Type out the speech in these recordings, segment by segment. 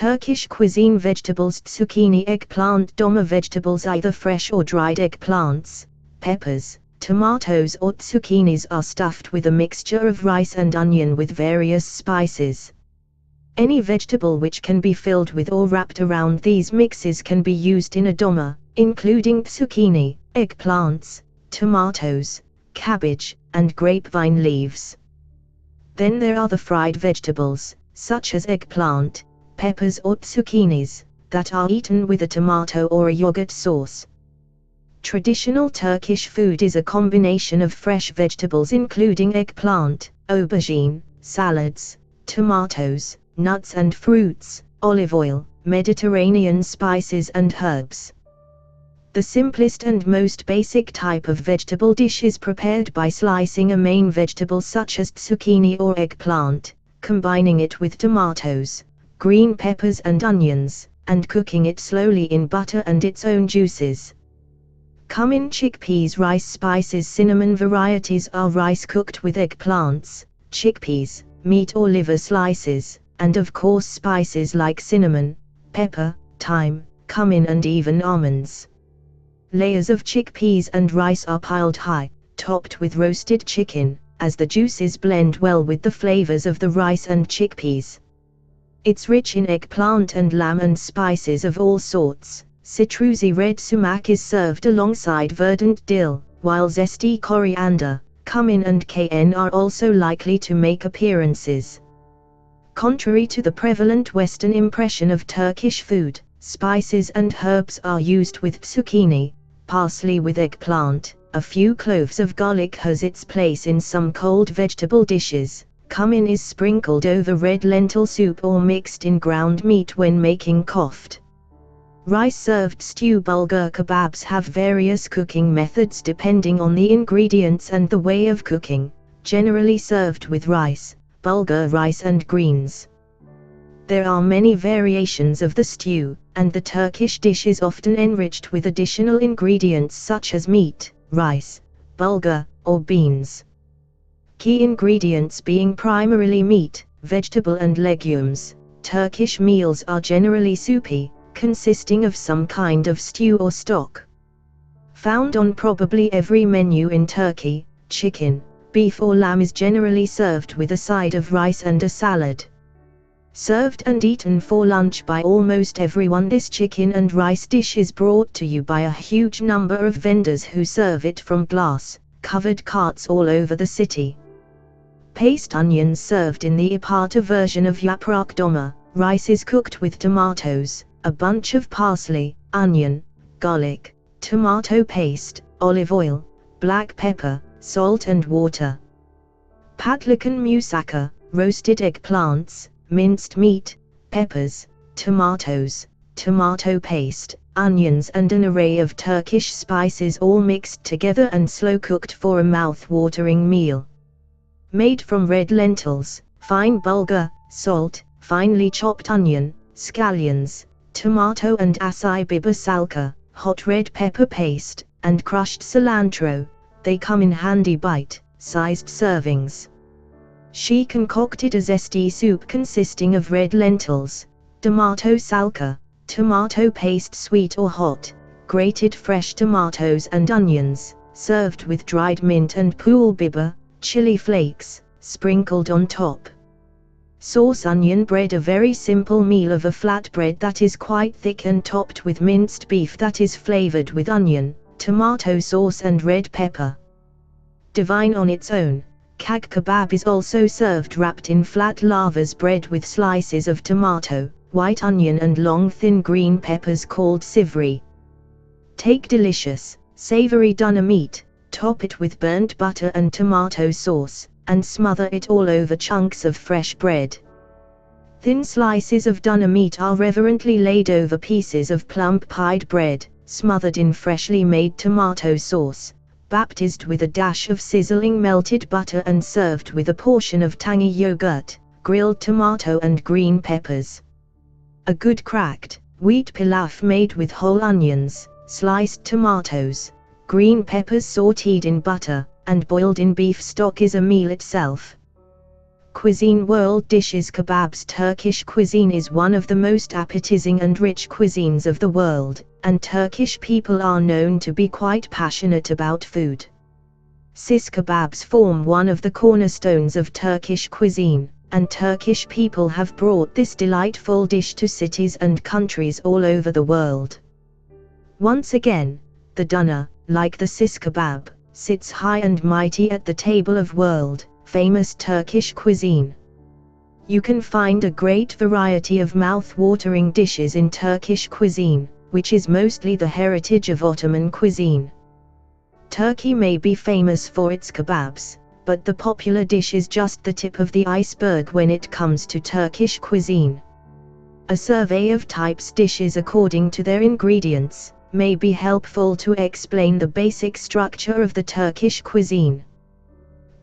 Turkish cuisine vegetables: zucchini, eggplant. Doma vegetables, either fresh or dried eggplants, peppers, tomatoes or zucchinis, are stuffed with a mixture of rice and onion with various spices. Any vegetable which can be filled with or wrapped around these mixes can be used in a doma, including zucchini, eggplants, tomatoes, cabbage, and grapevine leaves. Then there are the fried vegetables, such as eggplant, peppers or zucchinis, that are eaten with a tomato or a yogurt sauce. Traditional Turkish food is a combination of fresh vegetables including eggplant, aubergine, salads, tomatoes, nuts and fruits, olive oil, Mediterranean spices and herbs. The simplest and most basic type of vegetable dish is prepared by slicing a main vegetable such as zucchini or eggplant, combining it with tomatoes, green peppers and onions, and cooking it slowly in butter and its own juices. Cumin, chickpeas, rice spices. Cinnamon varieties are rice cooked with eggplants, chickpeas, meat or liver slices, and of course spices like cinnamon, pepper, thyme, cumin and even almonds. Layers of chickpeas and rice are piled high, topped with roasted chicken, as the juices blend well with the flavors of the rice and chickpeas. It's rich in eggplant and lamb and spices of all sorts. Citrusy red sumac is served alongside verdant dill, while zesty coriander, cumin and cayenne are also likely to make appearances. Contrary to the prevalent Western impression of Turkish food, spices and herbs are used with zucchini, parsley with eggplant. A few cloves of garlic has its place in some cold vegetable dishes. Cumin is sprinkled over red lentil soup or mixed in ground meat when making kofte. Rice-served stew. Bulgur kebabs have various cooking methods depending on the ingredients and the way of cooking, generally served with rice, bulgur rice and greens. There are many variations of the stew, and the Turkish dish is often enriched with additional ingredients such as meat, rice, bulgur, or beans. Key ingredients being primarily meat, vegetable and legumes. Turkish meals are generally soupy, consisting of some kind of stew or stock. Found on probably every menu in Turkey, chicken, beef or lamb is generally served with a side of rice and a salad. Served and eaten for lunch by almost everyone, this chicken and rice dish is brought to you by a huge number of vendors who serve it from glass-covered carts all over the city. Paste onions served in the Isparta version of yaprak doma. Rice is cooked with tomatoes, a bunch of parsley, onion, garlic, tomato paste, olive oil, black pepper, salt and water. Patlıcan musaka, roasted eggplants, minced meat, peppers, tomatoes, tomato paste, onions and an array of Turkish spices all mixed together and slow cooked for a mouth-watering meal. Made from red lentils, fine bulgur, salt, finely chopped onion, scallions, tomato and acai biber salka, hot red pepper paste, and crushed cilantro. They come in handy bite-sized servings. She concocted a zesty soup consisting of red lentils, tomato salka, tomato paste sweet or hot, grated fresh tomatoes and onions, served with dried mint and pul biber, chili flakes, sprinkled on top. Sauce onion bread, a very simple meal of a flatbread that is quite thick and topped with minced beef that is flavored with onion, tomato sauce and red pepper. Divine on its own. Kag kebab is also served wrapped in flat lavas bread with slices of tomato, white onion and long thin green peppers called sivri. Take delicious, savory doner meat, top it with burnt butter and tomato sauce, and smother it all over chunks of fresh bread. Thin slices of doner meat are reverently laid over pieces of plump pied bread, smothered in freshly made tomato sauce, baptized with a dash of sizzling melted butter and served with a portion of tangy yogurt, grilled tomato and green peppers. A good cracked, wheat pilaf made with whole onions, sliced tomatoes, green peppers sautéed in butter, and boiled in beef stock is a meal itself. Cuisine World Dishes. Kebabs. Turkish cuisine is one of the most appetizing and rich cuisines of the world, and Turkish people are known to be quite passionate about food. Shish kebabs form one of the cornerstones of Turkish cuisine, and Turkish people have brought this delightful dish to cities and countries all over the world. Once again, the doner, like the shish kebab, sits high and mighty at the table of world-famous Turkish cuisine. You can find a great variety of mouth-watering dishes in Turkish cuisine, which is mostly the heritage of Ottoman cuisine. Turkey may be famous for its kebabs, but the popular dish is just the tip of the iceberg when it comes to Turkish cuisine. A survey of types dishes according to their ingredients may be helpful to explain the basic structure of the Turkish cuisine.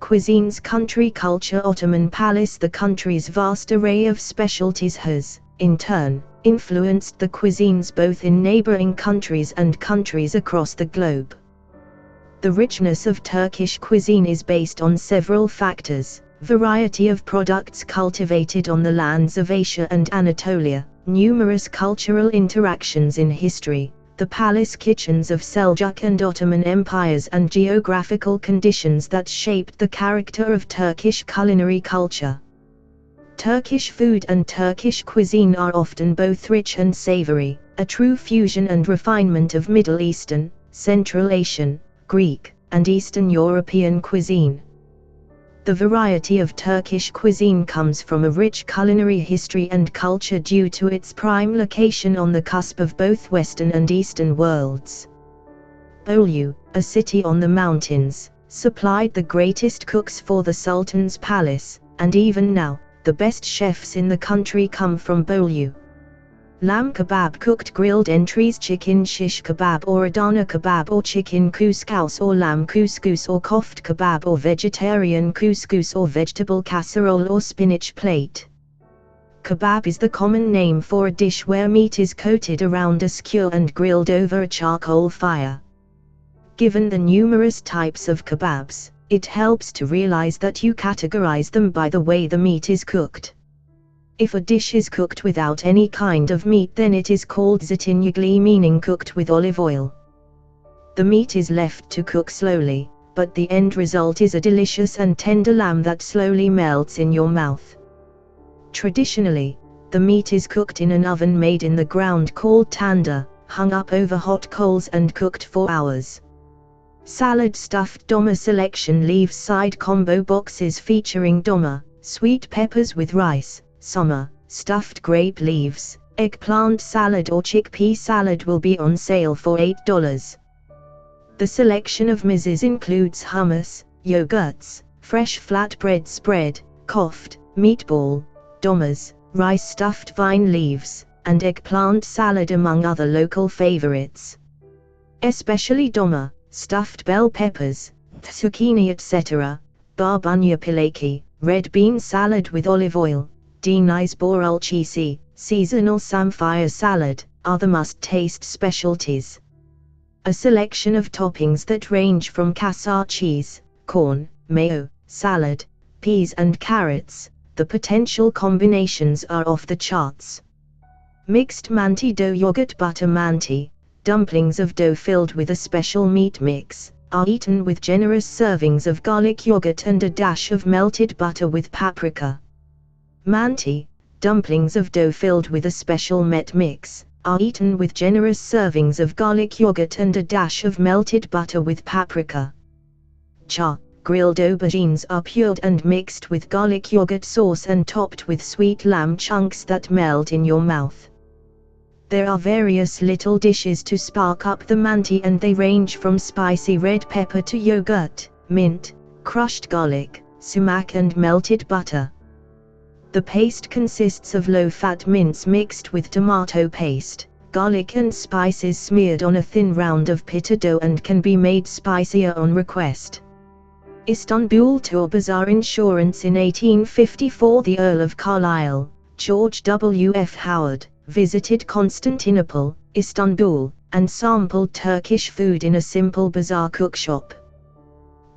Cuisine's country culture. Ottoman Palace. The country's vast array of specialties has, in turn, influenced the cuisines both in neighboring countries and countries across the globe. The richness of Turkish cuisine is based on several factors: variety of products cultivated on the lands of Asia and Anatolia, numerous cultural interactions in history, the palace kitchens of Seljuk and Ottoman empires, and geographical conditions that shaped the character of Turkish culinary culture. Turkish food and Turkish cuisine are often both rich and savory, a true fusion and refinement of Middle Eastern, Central Asian, Greek, and Eastern European cuisine. The variety of Turkish cuisine comes from a rich culinary history and culture due to its prime location on the cusp of both Western and Eastern worlds. Bolu, a city on the mountains, supplied the greatest cooks for the Sultan's palace, and even now, the best chefs in the country come from Bolu. Lamb kebab, cooked grilled entries, chicken shish kebab or Adana kebab, or chicken couscous or lamb couscous or koft kebab, or vegetarian couscous or vegetable casserole or spinach plate. Kebab is the common name for a dish where meat is coated around a skewer and grilled over a charcoal fire. Given the numerous types of kebabs, it helps to realize that you categorize them by the way the meat is cooked. If a dish is cooked without any kind of meat, then it is called zeytinyağlı, meaning cooked with olive oil. The meat is left to cook slowly, but the end result is a delicious and tender lamb that slowly melts in your mouth. Traditionally, the meat is cooked in an oven made in the ground called tandır, hung up over hot coals and cooked for hours. Salad. Stuffed domer selection leaves side combo boxes featuring domer, sweet peppers with rice, summer, stuffed grape leaves, eggplant salad or chickpea salad will be on sale for $8. The selection of mezes includes hummus, yogurts, fresh flatbread spread, koft, meatball, domers, rice stuffed vine leaves, and eggplant salad among other local favorites. Especially domer, stuffed bell peppers, zucchini etc., barbunya pilaki, red bean salad with olive oil, deniz borulchisi, seasonal samphire salad, are the must-taste specialties. A selection of toppings that range from kassar cheese, corn, mayo, salad, peas and carrots. The potential combinations are off the charts. Mixed manti dough. Yogurt butter manti, dumplings of dough filled with a special meat mix, are eaten with generous servings of garlic yogurt and a dash of melted butter with paprika. Manti, dumplings of dough filled with a special met mix, are eaten with generous servings of garlic yogurt and a dash of melted butter with paprika. Cha, grilled aubergines are pured and mixed with garlic yogurt sauce and topped with sweet lamb chunks that melt in your mouth. There are various little dishes to spark up the manti, and they range from spicy red pepper to yogurt, mint, crushed garlic, sumac and melted butter. The paste consists of low-fat mince mixed with tomato paste, garlic and spices smeared on a thin round of pita dough, and can be made spicier on request. Istanbul Tour Bazaar Insurance. In 1854, the Earl of Carlisle, George W. F. Howard, visited Constantinople, Istanbul, and sampled Turkish food in a simple bazaar cookshop.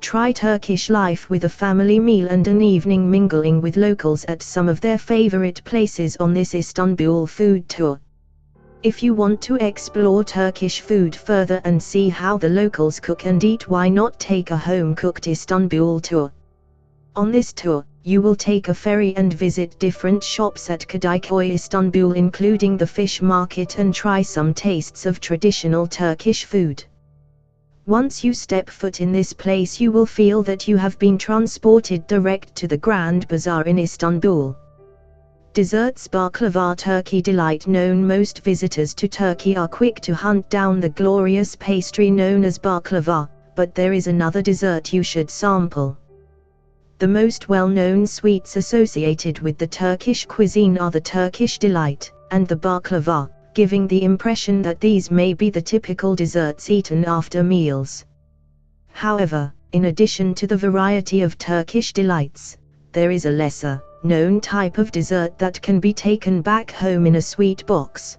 Try Turkish life with a family meal and an evening mingling with locals at some of their favorite places on this Istanbul food tour. If you want to explore Turkish food further and see how the locals cook and eat, why not take a home-cooked Istanbul tour? On this tour, you will take a ferry and visit different shops at Kadıköy, Istanbul, including the fish market, and try some tastes of traditional Turkish food. Once you step foot in this place, you will feel that you have been transported direct to the Grand Bazaar in Istanbul. Desserts. Baklava, Turkey delight. Known most visitors to Turkey are quick to hunt down the glorious pastry known as baklava, but there is another dessert you should sample. The most well-known sweets associated with the Turkish cuisine are the Turkish delight and the baklava, giving the impression that these may be the typical desserts eaten after meals. However, in addition to the variety of Turkish delights, there is a lesser-known type of dessert that can be taken back home in a sweet box.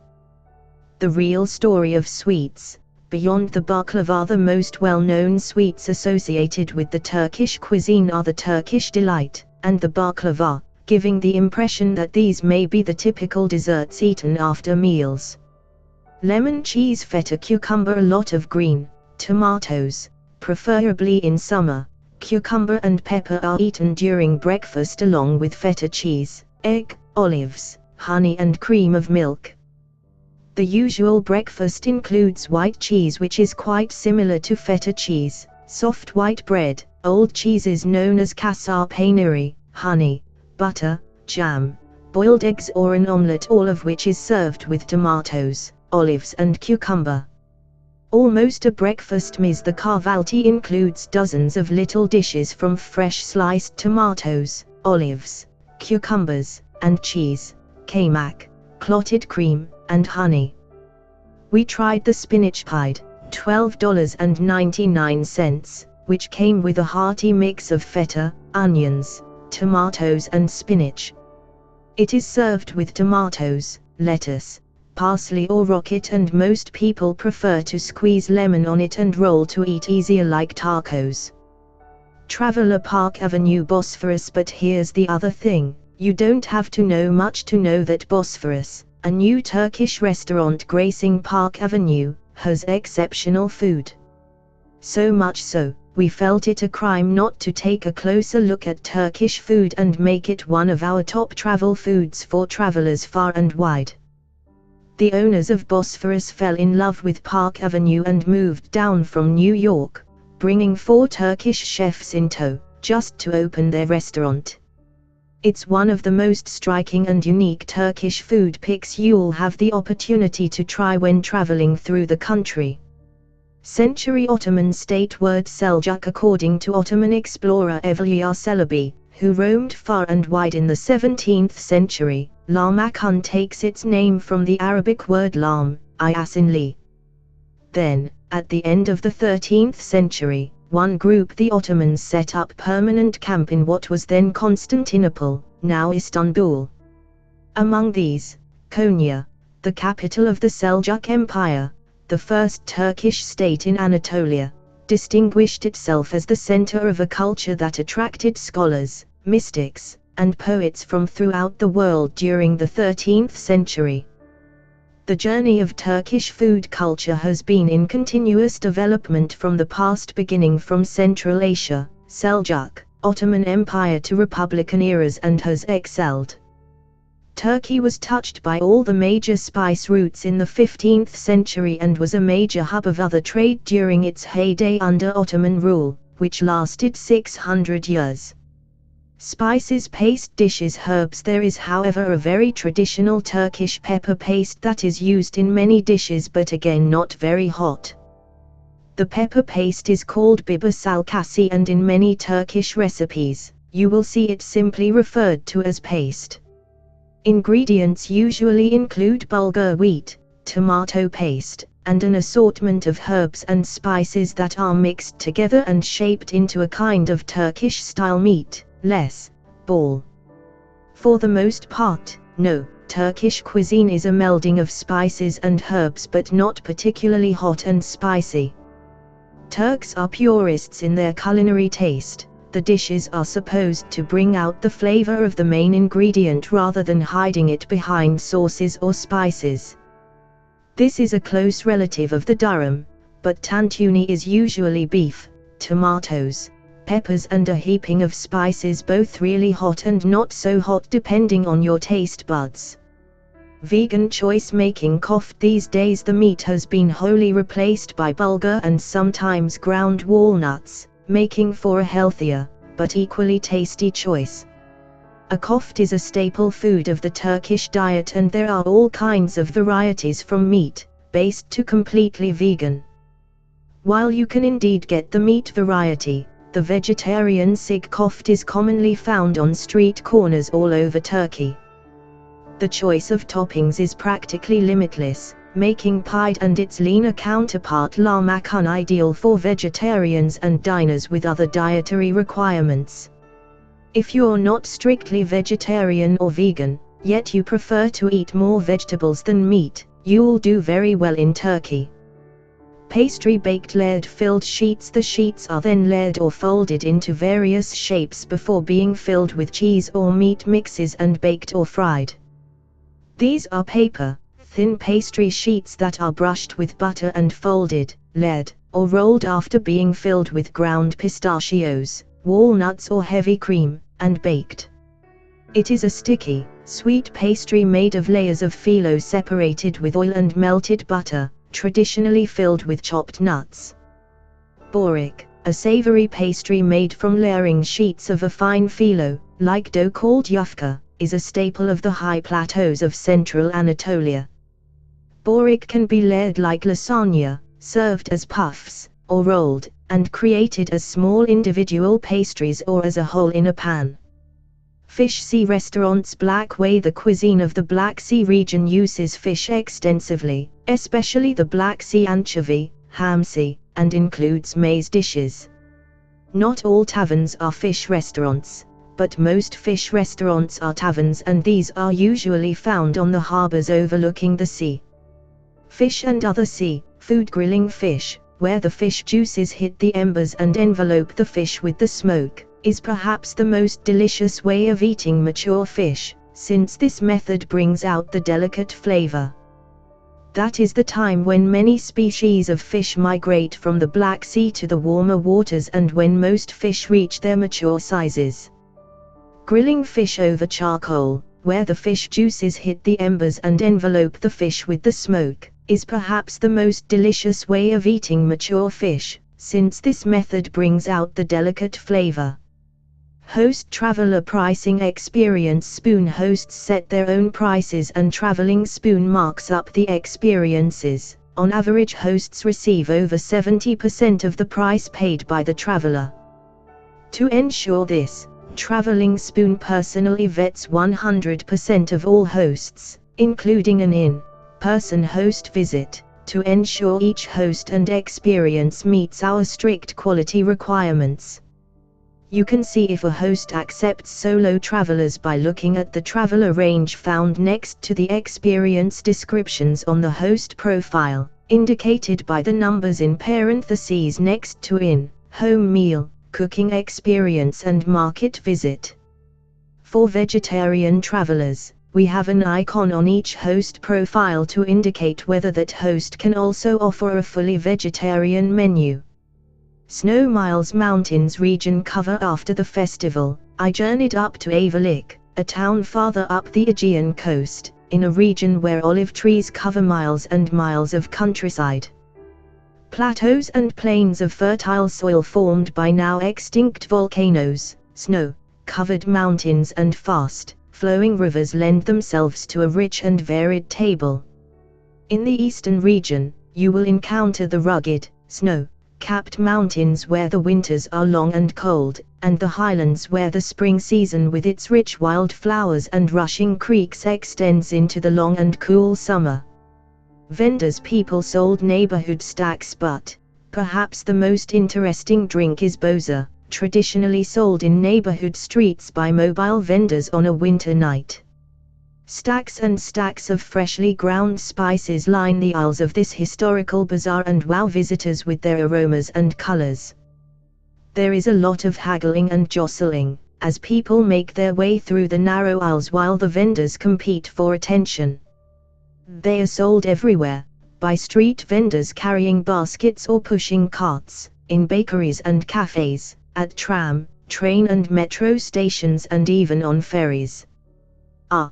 The real story of sweets. Beyond the baklava, the most well-known sweets associated with the Turkish cuisine are the Turkish delight and the baklava, giving the impression that these may be the typical desserts eaten after meals. Lemon, cheese, feta, cucumber. A lot of green tomatoes, preferably in summer, cucumber and pepper are eaten during breakfast along with feta cheese, egg, olives, honey and cream of milk. The usual breakfast includes white cheese, which is quite similar to feta cheese, soft white bread, old cheeses known as kasar peyniri, honey, butter, jam, boiled eggs or an omelette, all of which is served with tomatoes, olives and cucumber. Almost a breakfast meal. The kahvaltı includes dozens of little dishes from fresh sliced tomatoes, olives, cucumbers, and cheese, kaymak, clotted cream, and honey. We tried the spinach pie, $12.99, which came with a hearty mix of feta, onions, tomatoes and spinach. It is served with tomatoes, lettuce, parsley or rocket, and most people prefer to squeeze lemon on it and roll to eat easier like tacos. Traveler Park Avenue, Bosphorus. But here's the other thing, you don't have to know much to know that Bosphorus, a new Turkish restaurant gracing Park Avenue, has exceptional food. So much so, we felt it a crime not to take a closer look at Turkish food and make it one of our top travel foods for travelers far and wide. The owners of Bosphorus fell in love with Park Avenue and moved down from New York, bringing 4 Turkish chefs in tow, just to open their restaurant. It's one of the most striking and unique Turkish food pics you'll have the opportunity to try when traveling through the country. Century Ottoman state word Seljuk. According to Ottoman explorer Evliya Çelebi, who roamed far and wide in the 17th century, Lahmacun takes its name from the Arabic word lahm, li. Then, at the end of the 13th century, one group, the Ottomans, set up permanent camp in what was then Constantinople, now Istanbul. Among these, Konya, the capital of the Seljuk Empire, the first Turkish state in Anatolia, distinguished itself as the center of a culture that attracted scholars, mystics, and poets from throughout the world during the 13th century. The journey of Turkish food culture has been in continuous development from the past, beginning from Central Asia, Seljuk, Ottoman Empire to Republican eras, and has excelled. Turkey was touched by all the major spice routes in the 15th century and was a major hub of other trade during its heyday under Ottoman rule, which lasted 600 years. Spices, paste, dishes, herbs. There is, however, a very traditional Turkish pepper paste that is used in many dishes, but again not very hot. The pepper paste is called biber salçası, and in many Turkish recipes, you will see it simply referred to as paste. Ingredients usually include bulgur wheat, tomato paste, and an assortment of herbs and spices that are mixed together and shaped into a kind of Turkish-style meat, less ball. For the most part, no, Turkish cuisine is a melding of spices and herbs, but not particularly hot and spicy. Turks are purists in their culinary taste. The dishes are supposed to bring out the flavor of the main ingredient rather than hiding it behind sauces or spices. This is a close relative of the durum, but tantuni is usually beef, tomatoes, peppers and a heaping of spices, both really hot and not so hot depending on your taste buds. Vegan choice making kofta. These days the meat has been wholly replaced by bulgur and sometimes ground walnuts, making for a healthier, but equally tasty choice. A kofta is a staple food of the Turkish diet, and there are all kinds of varieties from meat-based to completely vegan. While you can indeed get the meat variety, the vegetarian sig kofta is commonly found on street corners all over Turkey. The choice of toppings is practically limitless, making pide and its leaner counterpart lahmacun ideal for vegetarians and diners with other dietary requirements. If you're not strictly vegetarian or vegan, yet you prefer to eat more vegetables than meat, you'll do very well in Turkey. Pastry baked layered filled sheets. The sheets are then layered or folded into various shapes before being filled with cheese or meat mixes and baked or fried. These are paper, thin pastry sheets that are brushed with butter and folded, layered, or rolled after being filled with ground pistachios, walnuts or heavy cream, and baked. It is a sticky, sweet pastry made of layers of phyllo separated with oil and melted butter, traditionally filled with chopped nuts. Börek, a savory pastry made from layering sheets of a fine phyllo, like dough called yufka, is a staple of the high plateaus of central Anatolia. Börek can be layered like lasagna, served as puffs, or rolled, and created as small individual pastries or as a whole in a pan. Fish Sea restaurants. Black Way. The cuisine of the Black Sea region uses fish extensively, especially the Black Sea anchovy, hamsi, and includes maize dishes. Not all taverns are fish restaurants, but most fish restaurants are taverns, and these are usually found on the harbors overlooking the sea. Fish and other sea food. Grilling fish, where the fish juices hit the embers and envelope the fish with the smoke, is perhaps the most delicious way of eating mature fish, since this method brings out the delicate flavor. That is the time when many species of fish migrate from the Black Sea to the warmer waters and when most fish reach their mature sizes. Grilling fish over charcoal, where the fish juices hit the embers and envelope the fish with the smoke, is perhaps the most delicious way of eating mature fish, since this method brings out the delicate flavor. Host traveler pricing experience. Spoon hosts set their own prices and traveling spoon marks up the experiences. On average, hosts receive over 70% of the price paid by the traveler. To ensure this, traveling spoon personally vets 100% of all hosts, including an in-person host visit, to ensure each host and experience meets our strict quality requirements. You can see if a host accepts solo travelers by looking at the traveler range found next to the experience descriptions on the host profile, indicated by the numbers in parentheses next to in-home meal, cooking experience and market visit. For vegetarian travelers, we have an icon on each host profile to indicate whether that host can also offer a fully vegetarian menu. Snow Miles Mountains region cover. After the festival, I journeyed up to Ayvalık, a town farther up the Aegean coast, in a region where olive trees cover miles and miles of countryside. Plateaus and plains of fertile soil formed by now extinct volcanoes, snow-covered mountains and fast-flowing rivers lend themselves to a rich and varied table. In the eastern region, you will encounter the rugged, snow-capped mountains where the winters are long and cold, and the highlands where the spring season with its rich wildflowers and rushing creeks extends into the long and cool summer. Vendors. People sold neighborhood stacks, but perhaps the most interesting drink is boza, traditionally sold in neighborhood streets by mobile vendors on a winter night. Stacks and stacks of freshly ground spices line the aisles of this historical bazaar and wow visitors with their aromas and colors. There is a lot of haggling and jostling, as people make their way through the narrow aisles while the vendors compete for attention. They are sold everywhere, by street vendors carrying baskets or pushing carts, in bakeries and cafes, at tram, train and metro stations and even on ferries. Ah,